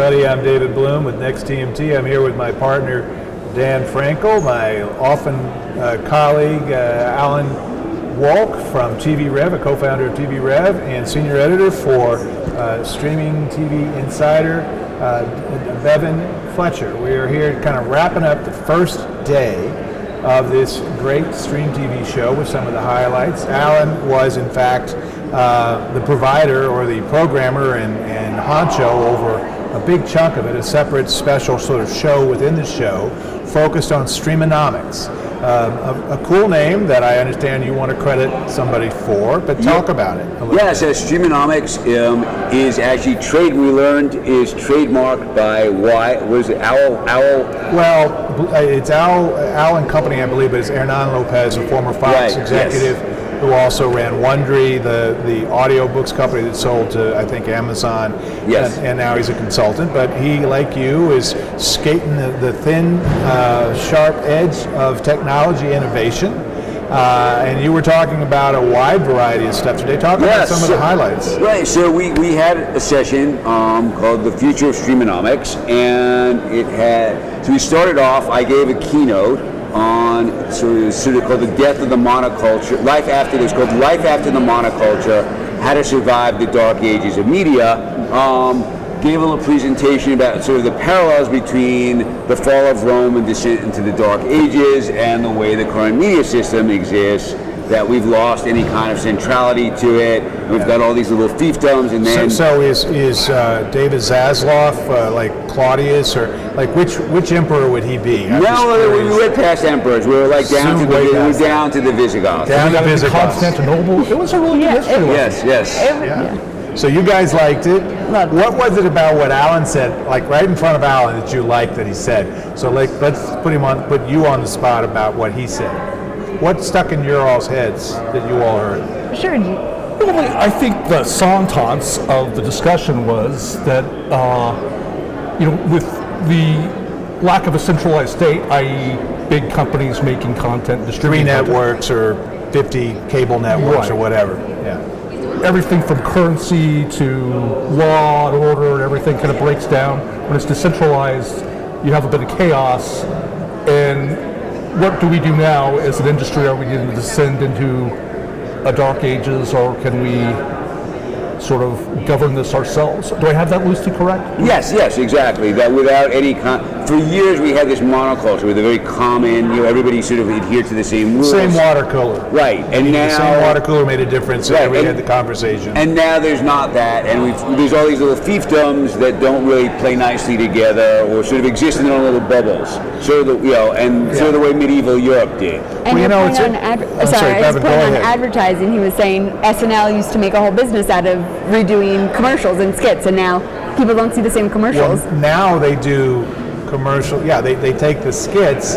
everybody. I'm David Bloom with Next TMT. I'm here with my partner, Dan Frankel, my often colleague, Alan Wolk from TVREV, a co-founder of TVREV, and senior editor for Streaming TV Insider, Bevin Fletcher. We are here kind of wrapping up the first day of this great StreamTV show with some of the highlights. Alan was, in fact, the provider or the programmer and honcho over a big chunk of it, a separate special sort of show within the show focused on Streamonomics. A cool name that I understand you want to credit somebody for, but talk about it a little bit. So Streamonomics is actually we learned is trademarked by Owl? Well, it's Owl and Company, I believe, but it's Hernan Lopez, a former Fox executive, who also ran Wondery, the audiobooks company that sold to, I think, Amazon. Yes. And now he's a consultant. But he, like you, is skating the thin, sharp edge of technology innovation. And you were talking about a wide variety of stuff today. Talk about some of the highlights. Right, so we had a session called The Future of Streamonomics, and so we started off, I gave a keynote on sort of called The Death of the Monoculture, Life After the Monoculture, How to Survive the Dark Ages of Media. Gave a little presentation about sort of the parallels between the fall of Rome and descent into the Dark Ages and the way the current media system exists, that we've lost any kind of centrality to it. We've got all these little fiefdoms, and then... So is David Zaslav like Claudius, or like which emperor would he be? We went past emperors. We were like down to the Visigoths. Down to Visigoths. Constantinople. It was a really good history. Yes. So you guys liked it. What was it about what Alan said, like right in front of Alan, that you liked that he said? So let's put you on the spot about what he said. What stuck in your all's heads that you all heard? Sure. Well, I think the sentence of the discussion was that, with the lack of a centralized state, i.e. big companies making content, distributing 3 networks or 50 cable networks or whatever. Yeah. Everything from currency to law and order and everything kind of breaks down. When it's decentralized, you have a bit of chaos. And what do we do now as an industry? Are we going to descend into a dark ages, or can we sort of govern this ourselves? Do I have that loosely correct? Yes, exactly. That without any for years we had this monoculture with a very common, everybody sort of adhered to the same rules. Same water cooler. Right, and now... The same water cooler made a difference, so everybody had the conversation. And now there's not that, and there's all these little fiefdoms that don't really play nicely together, or sort of exist in their own little bubbles. Sort of the way medieval Europe did. And on advertising, he was saying SNL used to make a whole business out of redoing commercials and skits, and now people don't see the same commercials. Well, now they do commercial. Yeah, they take the skits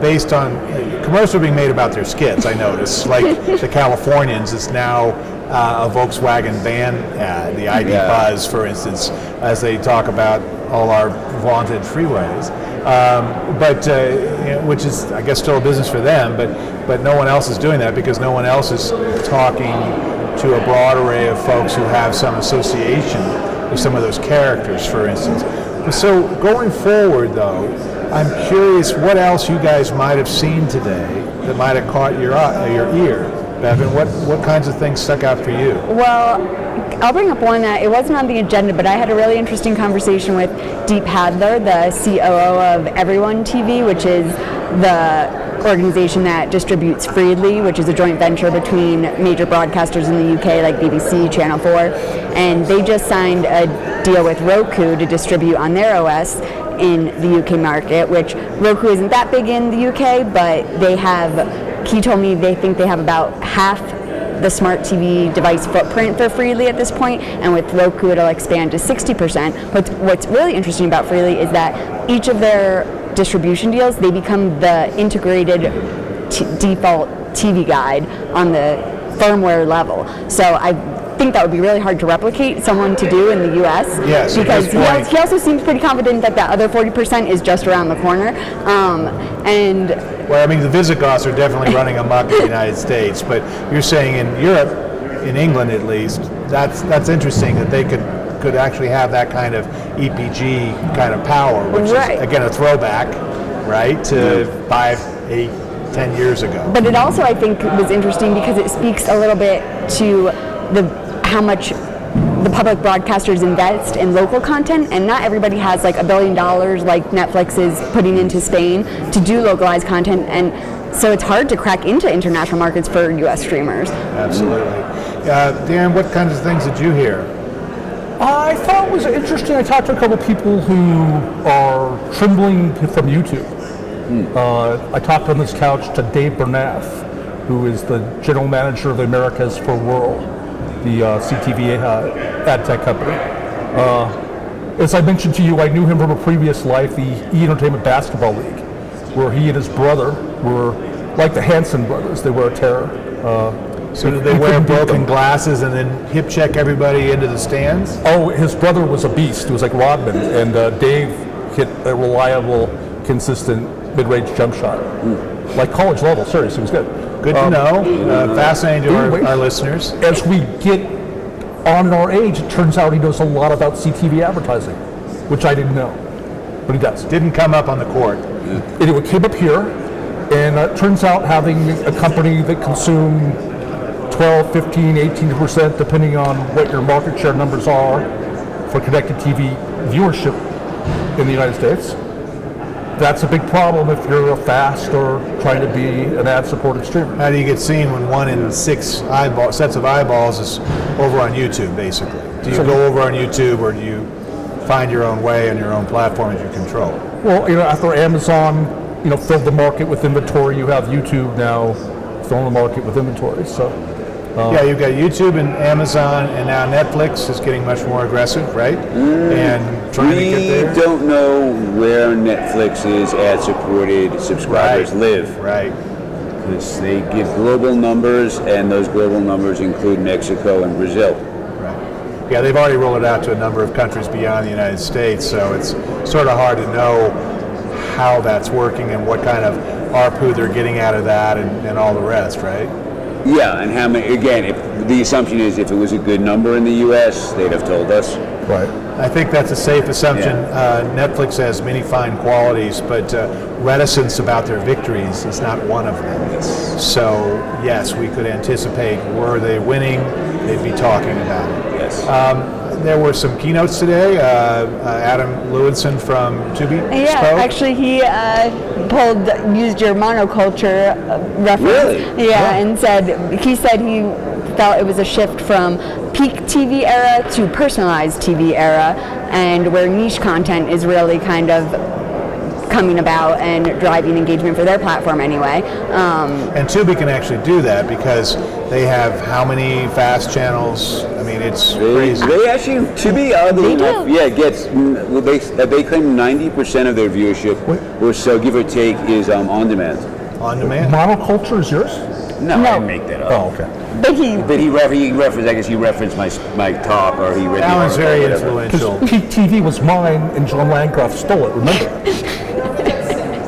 based on commercials being made about their skits. I notice, like the Californians is now a Volkswagen van ad, the ID Buzz, for instance, as they talk about all our vaunted freeways. Which is, I guess, still a business for them, but no one else is doing that because no one else is talking to a broad array of folks who have some association with some of those characters, for instance. So going forward, though, I'm curious what else you guys might have seen today that might have caught your ear. Bevin, what kinds of things stuck out for you? Well, I'll bring up one that it wasn't on the agenda, but I had a really interesting conversation with Deep Hadler, the COO of Everyone TV, which is the organization that distributes Freely, which is a joint venture between major broadcasters in the UK like BBC, Channel 4, and they just signed a deal with Roku to distribute on their OS in the UK market, which Roku isn't that big in the UK, but he told me they think they have about half the smart TV device footprint for Freely at this point, and with Roku it'll expand to 60%. But what's really interesting about Freely is that each of their distribution deals, they become the integrated default TV guide on the firmware level. So I think that would be really hard to replicate someone to do in the US. Yes, because he also seems pretty confident that that other 40% is just around the corner. Well, I mean, the Visigoths are definitely running amok in the United States, but you're saying in Europe, in England at least, that's interesting that they could could actually have that kind of EPG kind of power, which Right. is, again, a throwback, right, to 5, 8, 10 years ago. But it also, I think, was interesting because it speaks a little bit to how much the public broadcasters invest in local content, and not everybody has like $1 billion like Netflix is putting into Spain to do localized content, and so it's hard to crack into international markets for U.S. streamers. Absolutely. Dan, what kinds of things did you hear? I thought it was interesting. I talked to a couple people who are trembling from YouTube. I talked on this couch to Dave Bernath, who is the general manager of the Americas for World, the CTV ad tech company. As I mentioned to you, I knew him from a previous life, the E! Entertainment Basketball League, where he and his brother were like the Hanson brothers. They were a terror. So did they wear broken glasses and then hip check everybody into the stands? Oh, his brother was a beast. He was like Rodman, and Dave hit a reliable, consistent mid-range jump shot, like college level. Seriously, it was good. Good to know. Fascinating to our listeners. As we get on in our age, it turns out he knows a lot about CTV advertising, which I didn't know, but he does. Didn't come up on the court. It came up here, and it turns out having a company that consume 12, 15, 18%, depending on what your market share numbers are for connected TV viewership in the United States, that's a big problem if you're fast or trying to be an ad-supported streamer. How do you get seen when 1 in 6 sets of eyeballs is over on YouTube, basically? Do you go over on YouTube, or do you find your own way on your own platform as you control? Well, after Amazon, filled the market with inventory, you have YouTube now filling the market with inventory. So. Yeah, you've got YouTube and Amazon, and now Netflix is getting much more aggressive, right? And trying to get there. We don't know where Netflix's ad-supported subscribers live. Right. Because they give global numbers, and those global numbers include Mexico and Brazil. Right. Yeah, they've already rolled it out to a number of countries beyond the United States, so it's sort of hard to know how that's working and what kind of ARPU they're getting out of that and all the rest, right? Yeah, and how many? Again, if the assumption is if it was a good number in the U.S., they'd have told us. Right. I think that's a safe assumption. Yeah. Netflix has many fine qualities, but reticence about their victories is not one of them. Yes. So, yes, we could anticipate were they winning, they'd be talking about it. Yes. There were some keynotes today. Adam Lewinson from Tubi Yeah, spoke. actually, he used your monoculture reference. Really? Yeah, and he said he felt it was a shift from peak TV era to personalized TV era, and where niche content is really kind of coming about and driving engagement for their platform anyway. And Tubi can actually do that because they have how many fast channels? I mean, it's crazy. They actually, Tubi, gets. Well, they claim 90% of their viewership, or so, give or take, is on demand. On demand. Monoculture is yours? No, I didn't make that up. Oh, okay. But he He referenced. I guess he referenced my talk, or he read. Alan's the very article, whatever. influential. Peak TV was mine, and John Landgraf stole it. Remember?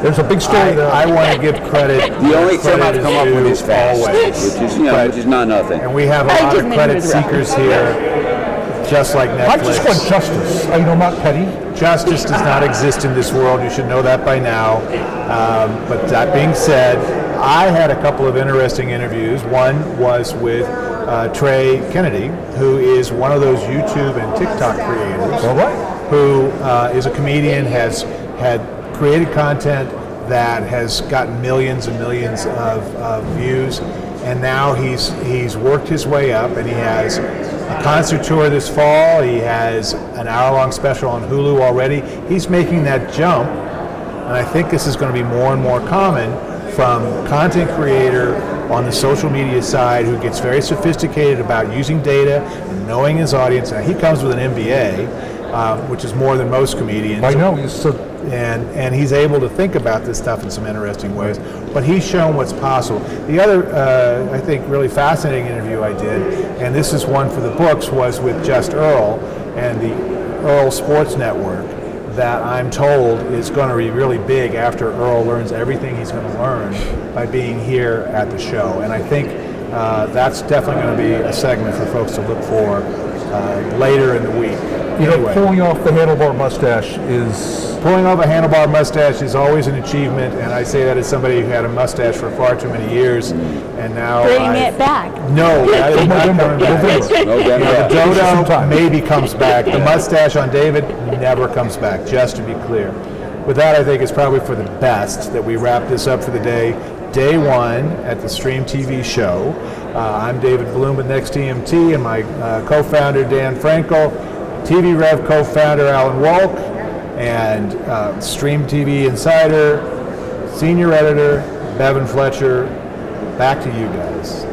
There's a big story there. I want to give credit. The only term I've credit come up with is fast, always. which is not nothing. And we have a I lot just of meant credit it was seekers here, just like I just want Netflix. justice. Not petty. Justice does not exist in this world. You should know that by now. But that being said, I had a couple of interesting interviews. One was with Trey Kennedy, who is one of those YouTube and TikTok creators. All right. Who is a comedian, had created content that has gotten millions and millions of views, and now he's worked his way up, and he has a concert tour this fall. He has an hour-long special on Hulu already. He's making that jump, and I think this is going to be more and more common from content creator on the social media side who gets very sophisticated about using data and knowing his audience. Now, he comes with an MBA, which is more than most comedians. I know. He's and he's able to think about this stuff in some interesting ways. But he's shown what's possible. The other, I think, really fascinating interview I did, and this is one for the books, was with Just Earl and the Earl Sports Network, that I'm told is going to be really big after Earl learns everything he's going to learn by being here at the show. And I think that's definitely going to be a segment for folks to look for later in the week. You know, Anyway. pulling off the handlebar mustache is Pulling off a handlebar mustache is always an achievement, and I say that as somebody who had a mustache for far too many years, and now Bring it back. No, that is not coming back. No, You know, the dodo Sometime. maybe comes back. The mustache on David never comes back, just to be clear. With that, I think it's probably for the best that we wrap this up for the day. Day one at the StreamTV Show. I'm David Bloom with Next TMT, and my co-founder Dan Frankel, TVREV co-founder Alan Wolk, and StreamTV Insider, Senior Editor Bevin Fletcher. Back to you guys.